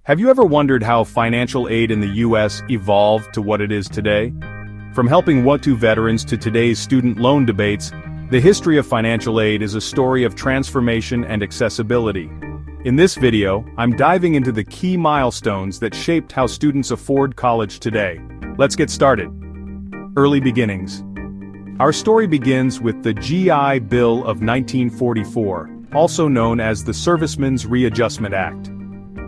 Have you ever wondered how financial aid in the U.S. evolved to what it is today? From helping what-to veterans to today's student loan debates, the history of financial aid is a story of transformation and accessibility. In this video, I'm diving into the key milestones that shaped how students afford college today. Let's get started. Early beginnings. Our story begins with the GI Bill of 1944, also known as the Servicemen's Readjustment Act.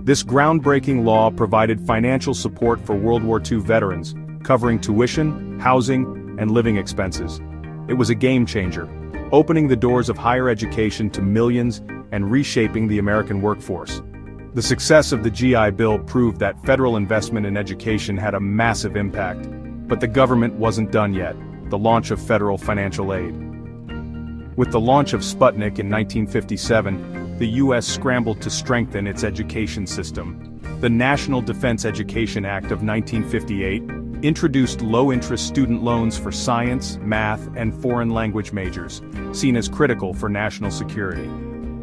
This groundbreaking law provided financial support for World War II veterans, covering tuition, housing, and living expenses. It was a game-changer, opening the doors of higher education to millions and reshaping the American workforce. The success of the GI Bill proved that federal investment in education had a massive impact. But the government wasn't done yet, the launch of federal financial aid. With the launch of Sputnik in 1957, the U.S. scrambled to strengthen its education system. The National Defense Education Act of 1958 introduced low-interest student loans for science, math, and foreign language majors, seen as critical for national security.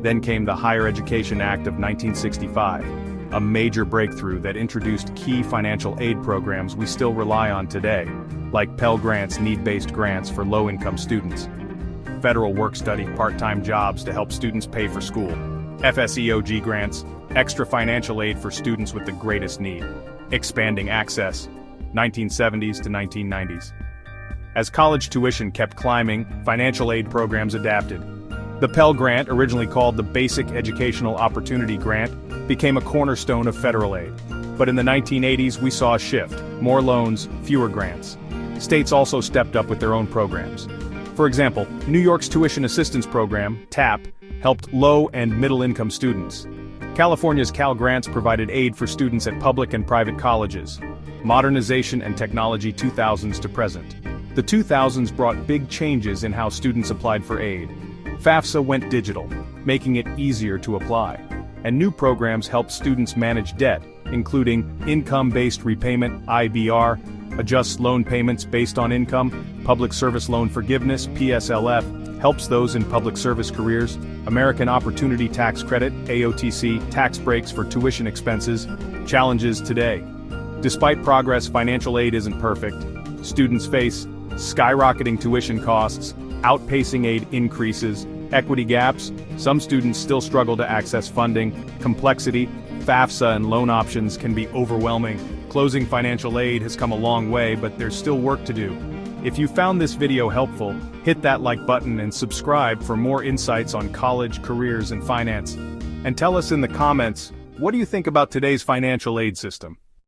Then came the Higher Education Act of 1965, a major breakthrough that introduced key financial aid programs we still rely on today, like Pell Grants, need-based grants for low-income students, federal work-study part-time jobs to help students pay for school, FSEOG grants, extra financial aid for students with the greatest need, expanding access, 1970s to 1990s. As college tuition kept climbing, financial aid programs adapted. The Pell Grant, originally called the Basic Educational Opportunity Grant, became a cornerstone of federal aid. But in the 1980s, we saw a shift: more loans, fewer grants. States also stepped up with their own programs. For example, New York's Tuition Assistance Program, TAP, helped low- and middle-income students. California's Cal Grants provided aid for students at public and private colleges. Modernization and technology 2000s to present. The 2000s brought big changes in how students applied for aid. FAFSA went digital, making it easier to apply. And new programs helped students manage debt, including income-based repayment, IBR, adjusts loan payments based on income, public service loan forgiveness, PSLF, helps those in public service careers, American Opportunity Tax Credit, AOTC, tax breaks for tuition expenses, challenges today. Despite progress, financial aid isn't perfect. Students face skyrocketing tuition costs, outpacing aid increases, equity gaps, some students still struggle to access funding, complexity, FAFSA and loan options can be overwhelming. Closing financial aid has come a long way, but there's still work to do. If you found this video helpful, hit that like button and subscribe for more insights on college, careers, and finance. And tell us in the comments, what do you think about today's financial aid system?